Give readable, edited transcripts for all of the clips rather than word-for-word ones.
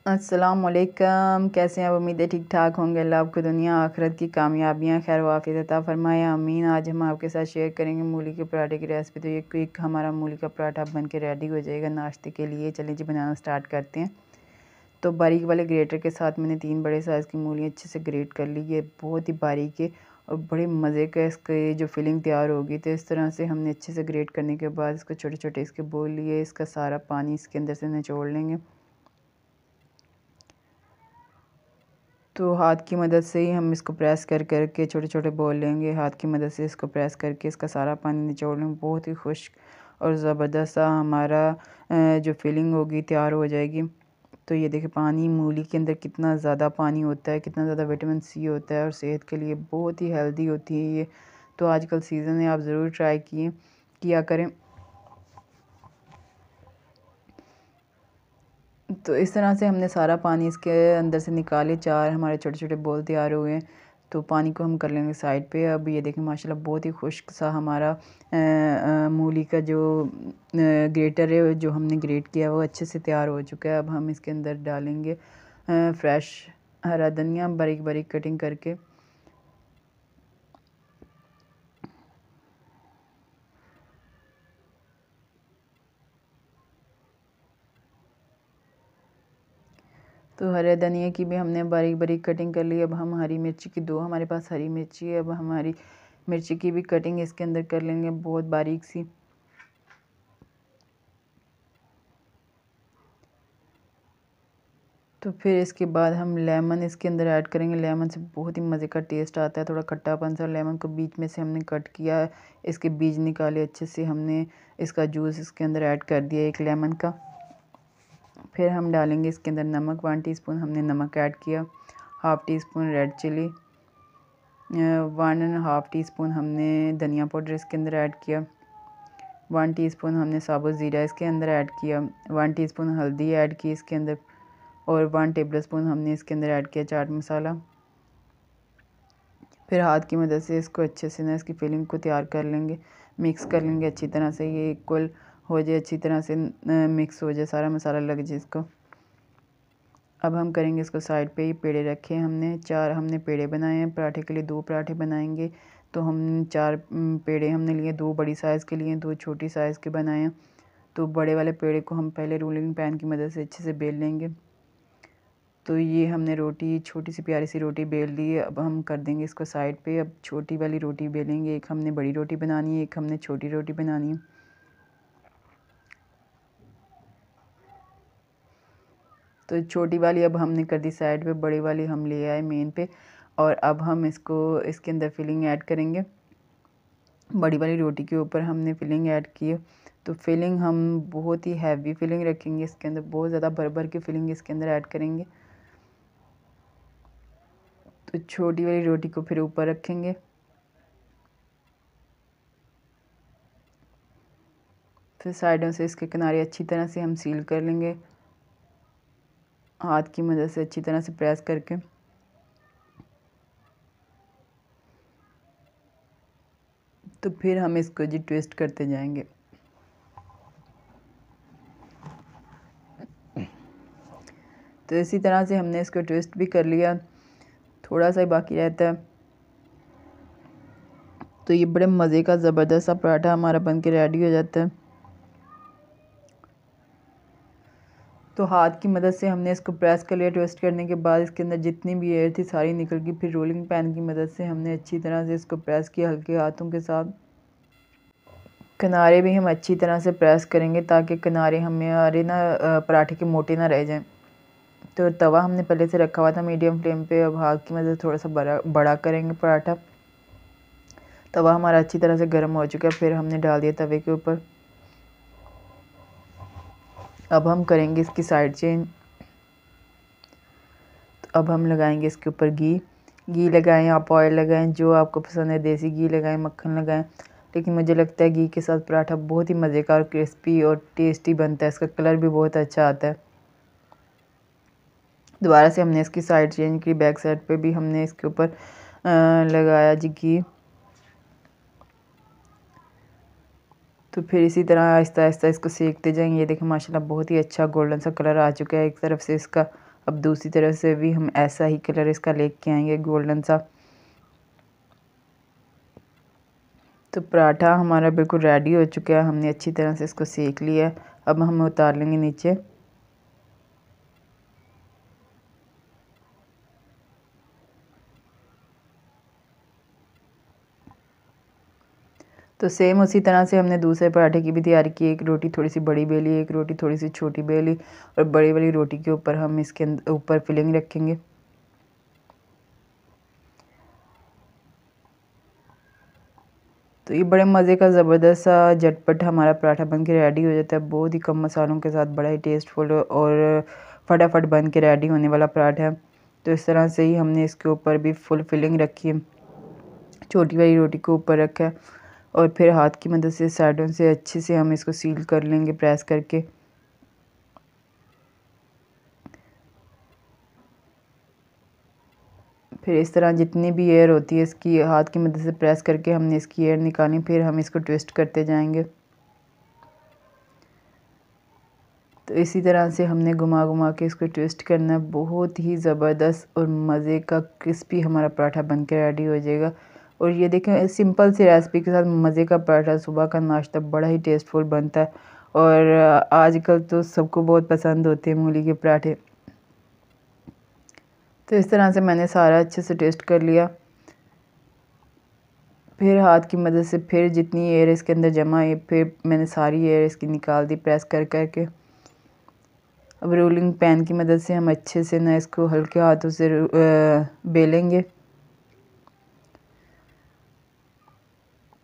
अस्सलामुअलैकुम, कैसे हैं आप? उम्मीद है ठीक ठाक होंगे। अल्लाह आपको दुनिया आखिरत की कामयाबियाँ खैर वाफ़ियत अता फ़रमाए, आमीन। आज हम आपके साथ शेयर करेंगे मूली के पराठे की रेसिपी। तो ये क्विक हमारा मूली का पराठा बन के रेडी हो जाएगा नाश्ते के लिए। चलिए जी बनाना स्टार्ट करते हैं। तो बारीक वाले ग्रेटर के साथ मैंने 3 बड़े साइज़ की मूली अच्छे से ग्रेट कर ली। ये बहुत ही बारीक है और बड़े मज़े का इसका ये जो फिलिंग तैयार होगी। तो इस तरह से हमने अच्छे से ग्रेट करने के बाद इसको छोटे छोटे इसके बोल लिए। इसका सारा पानी इसके अंदर से निचोड़ लेंगे। तो हाथ की मदद से ही हम इसको प्रेस कर करके छोटे छोटे बॉल लेंगे। हाथ की मदद से इसको प्रेस करके इसका सारा पानी निचोड़ लेंगे। बहुत ही खुश्क और ज़बरदस्त सा हमारा जो फिलिंग होगी तैयार हो जाएगी। तो ये देखिए पानी मूली के अंदर कितना ज़्यादा पानी होता है, कितना ज़्यादा विटामिन सी होता है और सेहत के लिए बहुत ही हेल्दी होती है ये। तो आजकल सीज़न है, आप ज़रूर ट्राई किया करें। तो इस तरह से हमने सारा पानी इसके अंदर से निकाले। 4 हमारे छोटे छोटे बॉल तैयार हुए हैं। तो पानी को हम कर लेंगे साइड पे। अब ये देखें माशाल्लाह बहुत ही खुश्क सा हमारा मूली का जो ग्रेटर है जो हमने ग्रेट किया वो अच्छे से तैयार हो चुका है। अब हम इसके अंदर डालेंगे फ्रेश हरा धनिया बारीक बारीक कटिंग करके। तो हरे धनिया की भी हमने बारीक बारीक कटिंग कर ली। अब हम हरी मिर्ची की 2 हमारे पास हरी मिर्ची है। अब हमारी मिर्ची की भी कटिंग इसके अंदर कर लेंगे बहुत बारीक सी। तो फिर इसके बाद हम लेमन इसके अंदर ऐड करेंगे। लेमन से बहुत ही मज़े का टेस्ट आता है, थोड़ा खट्टापन सा। लेमन को बीच में से हमने कट किया है, इसके बीज निकाले अच्छे से। हमने इसका जूस इसके अंदर ऐड कर दिया एक लेमन का। फिर हम डालेंगे इसके अंदर नमक। 1 टीस्पून हमने नमक ऐड किया। Half teaspoon red chilli, 1.5 teaspoon हमने धनिया पाउडर इसके अंदर ऐड किया। 1 टीस्पून हमने साबुत ज़ीरा इसके अंदर ऐड किया। 1 टीस्पून हल्दी ऐड की इसके अंदर और 1 टेबलस्पून हमने इसके अंदर ऐड किया चाट मसाला। फिर हाथ की मदद से इसको अच्छे से ना इसकी फिलिंग को तैयार कर लेंगे, मिक्स कर लेंगे अच्छी तरह से। ये इक्वल हो जाए, अच्छी तरह से मिक्स हो जाए, सारा मसाला लग जाए इसको। अब हम करेंगे इसको साइड पे ही। पेड़े रखे हैं हमने 4 हमने पेड़े बनाए हैं पराठे के लिए। 2 पराठे बनाएंगे तो हम 4 पेड़े हमने लिए। 2 बड़ी साइज़ के लिए, 2 छोटी साइज़ के बनाए हैं। तो बड़े वाले पेड़े को हम पहले रोलिंग पैन की मदद से अच्छे से बेल लेंगे। तो ये हमने रोटी छोटी सी प्यारी सी रोटी बेल ली है। अब हम कर देंगे इसको साइड पे। अब छोटी वाली रोटी बेलेंगे। एक हमने बड़ी रोटी बनानी है, एक हमने छोटी रोटी बनानी है। तो छोटी वाली अब हमने कर दी साइड पे, बड़ी वाली हम ले आए मेन पे। और अब हम इसको इसके अंदर फिलिंग ऐड करेंगे। बड़ी वाली रोटी के ऊपर हमने फिलिंग ऐड की है। तो फिलिंग हम बहुत ही हैवी फिलिंग रखेंगे इसके अंदर, बहुत ज़्यादा भर भर के फिलिंग इसके अंदर ऐड करेंगे। तो छोटी वाली रोटी को फिर ऊपर रखेंगे। फिर साइडों से इसके किनारे अच्छी तरह से हम सील कर लेंगे, हाथ की मदद से अच्छी तरह से प्रेस करके। तो फिर हम इसको जी ट्विस्ट करते जाएंगे। तो इसी तरह से हमने इसको ट्विस्ट भी कर लिया, थोड़ा सा ही बाकी रहता है। तो ये बड़े मज़े का ज़बरदस्त सा पराठा हमारा बन के रेडी हो जाता है। तो हाथ की मदद से हमने इसको प्रेस कर लिया। ट्विस्ट करने के बाद इसके अंदर जितनी भी एयर थी सारी निकल गई। फिर रोलिंग पैन की मदद से हमने अच्छी तरह से इसको प्रेस किया हल्के हाथों के साथ। किनारे भी हम अच्छी तरह से प्रेस करेंगे ताकि किनारे हमारे ना पराठे के मोटे ना रह जाएं। तो तवा हमने पहले से रखा हुआ था मीडियम फ्लेम पे। अब हाथ की मदद से थोड़ा सा बड़ा करेंगे पराठा। तवा हमारा अच्छी तरह से गर्म हो चुका है। फिर हमने डाल दिया तवे के ऊपर। अब हम करेंगे इसकी साइड चेंज। तो अब हम लगाएंगे इसके ऊपर घी लगाएं, आप ऑयल लगाएं जो आपको पसंद है, देसी घी लगाएं, मक्खन लगाएं। लेकिन मुझे लगता है घी के साथ पराठा बहुत ही मज़े का और क्रिस्पी और टेस्टी बनता है। इसका कलर भी बहुत अच्छा आता है। दोबारा से हमने इसकी साइड चेंज की, बैक साइड पे भी हमने इसके ऊपर लगाया जी घी। तो फिर इसी तरह आहिस्ता आहिस्ता इसको सेकते जाएंगे। ये देखें माशाल्लाह बहुत ही अच्छा गोल्डन सा कलर आ चुका है एक तरफ से इसका। अब दूसरी तरफ से भी हम ऐसा ही कलर इसका लेके आएंगे गोल्डन सा। तो पराठा हमारा बिल्कुल रेडी हो चुका है, हमने अच्छी तरह से इसको सेक लिया है। अब हम उतार लेंगे नीचे। तो सेम उसी तरह से हमने दूसरे पराठे की भी तैयारी की। एक रोटी थोड़ी सी बड़ी बेली, एक रोटी थोड़ी सी छोटी बेली, और बड़ी वाली रोटी के ऊपर हम इसके ऊपर फिलिंग रखेंगे। तो ये बड़े मज़े का ज़बरदस्त सा झटपट हमारा पराठा बन के रेडी हो जाता है। बहुत ही कम मसालों के साथ बड़ा ही टेस्टफुल और फटाफट बन के रेडी होने वाला पराठा है। तो इस तरह से ही हमने इसके ऊपर भी फुल फिलिंग रखी है, छोटी वाली रोटी के ऊपर रखा है, और फिर हाथ की मदद से साइडों से अच्छे से हम इसको सील कर लेंगे प्रेस करके। फिर इस तरह जितनी भी एयर होती है इसकी हाथ की मदद से प्रेस करके हमने इसकी एयर निकाली। फिर हम इसको ट्विस्ट करते जाएंगे। तो इसी तरह से हमने घुमा घुमा के इसको ट्विस्ट करना है। बहुत ही ज़बरदस्त और मज़े का क्रिस्पी हमारा पराठा बन के रेडी हो जाएगा। और ये देखें सिंपल सी रेसिपी के साथ मज़े का पराठा, सुबह का नाश्ता बड़ा ही टेस्टफुल बनता है। और आजकल तो सबको बहुत पसंद होते हैं मूली के पराठे। तो इस तरह से मैंने सारा अच्छे से टेस्ट कर लिया। फिर हाथ की मदद से फिर जितनी एयर इसके अंदर जमा है फिर मैंने सारी एयर इसकी निकाल दी प्रेस कर करके। अब रोलिंग पैन की मदद से हम अच्छे से ना इसको हल्के हाथों से बेलेंगे।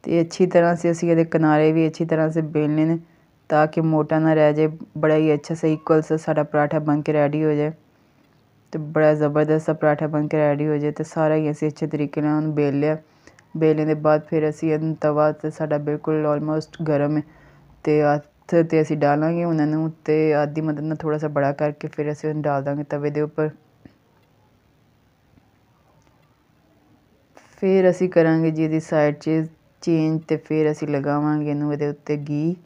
तो ये अच्छी तरह से इसके किनारे भी अच्छी तरह से बेल लेने ताकि मोटा ना रह जाए। बड़ा ही अच्छा सा इक्वल सा सारा पराठा बन के रेडी हो जाए। तो बड़ा ज़बरदस्त सा पराठा बन के रेडी हो जाए। तो सारा ही ऐसे अच्छे तरीके ਨਾਲ बेल लिया। बेलने के बाद फिर ਅਸੀਂ तवा तो साडा बिल्कुल ऑलमोस्ट गर्म है। तो हत्थ ते ਅਸੀਂ डालांगे उन्होंने तो आधी मदद ना थोड़ा सा बड़ा करके फिर ਅਸੀਂ डाल देंगे तवे के उपर। फिर ਅਸੀਂ करांगे जी ਇਹਦੀ साइड चेंज तो फिर ਅਸੀਂ लगावांगे ਇਹਨੂੰ ਇਹਦੇ ਉੱਤੇ घी।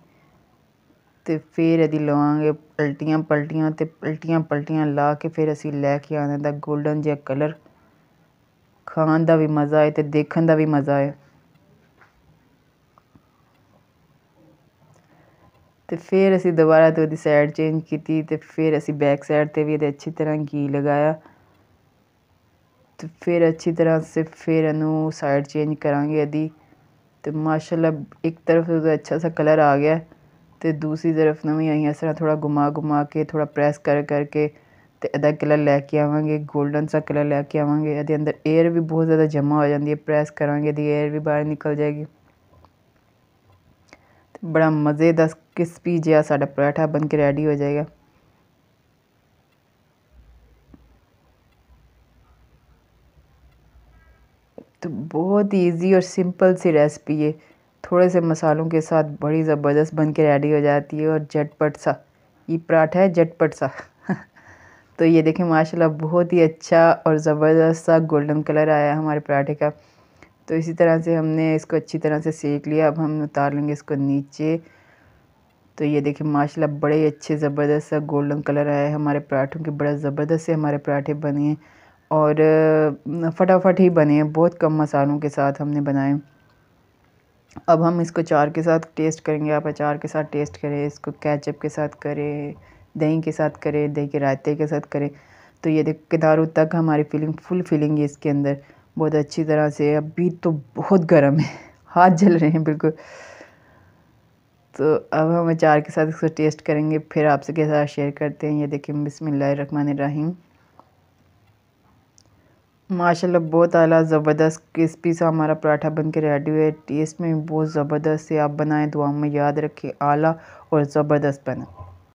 तो फिर यदि लवांगे पलटियां पलटियां तो पलटियां पलटियां ला के फिर असी लैके आने दा गोल्डन जिहा कलर। खान का भी मज़ा आए तो देखने का भी मज़ा आए। तो फिर असी दोबारा तो उसकी साइड चेंज की। तो फिर असी बैक साइड पर भी अच्छी तरह घी लगाया। तो फिर अच्छी तरह से फिर इनू साइड चेंज करांगे यदि। तो माशाल्लाह एक तरफ तो अच्छा सा कलर आ गया। तो दूसरी तरफ ना भी अं इस तरह थोड़ा घुमा घुमा के थोड़ा प्रेस कर करके तो अदा कलर लैके आवांगे, गोल्डन सा कलर लैके आवांगे। ये अंदर एयर भी बहुत ज़्यादा जमा हो जाती है, प्रेस करांगे तो एयर भी बाहर निकल जाएगी। तो बड़ा मज़ेदार क्रिस्पी जिहा साडा पराठा बन के रेडी हो जाएगा। तो बहुत ईजी और सिंपल सी रेसिपी है, थोड़े से मसालों के साथ बड़ी ज़बरदस्त बन के रेडी हो जाती है। और झटपट सा ये पराठा है, झटपट सा। तो ये देखें माशाल्लाह बहुत ही अच्छा और ज़बरदस्त सा गोल्डन कलर आया है हमारे पराठे का। तो इसी तरह से हमने इसको अच्छी तरह से सेक लिया। अब हम उतार लेंगे इसको नीचे। तो ये देखिए माशाल्लाह बड़े ही अच्छे ज़बरदस्त सा गोल्डन कलर आया है हमारे पराठों के। बड़ा ज़बरदस्त से हमारे पराठे बने हैं और फटाफट ही बने हैं, बहुत कम मसालों के साथ हमने बनाए। अब हम इसको अचार के साथ टेस्ट करेंगे। आप अचार के साथ टेस्ट करें, इसको केचप के साथ करें, दही के साथ करें, दही के रायते के साथ करें। तो ये देख किनारों तक हमारी फिलिंग फुल फिलिंग है इसके अंदर बहुत अच्छी तरह से। अभी तो बहुत गर्म है, हाथ जल रहे हैं बिल्कुल। तो अब हम अचार के साथ इसको टेस्ट करेंगे, फिर आपसे के साथ शेयर करते हैं। ये देखिए बिस्मिल्लाहिर्रहमानिर्रहीम। माशाल्लाह बहुत आला ज़बरदस्त क्रिस्पी सा हमारा पराठा बन के रेडी हुआ है। टेस्ट में बहुत ज़बरदस्त है। आप बनाएं, दुआ में याद रखें आला और ज़बरदस्त बने।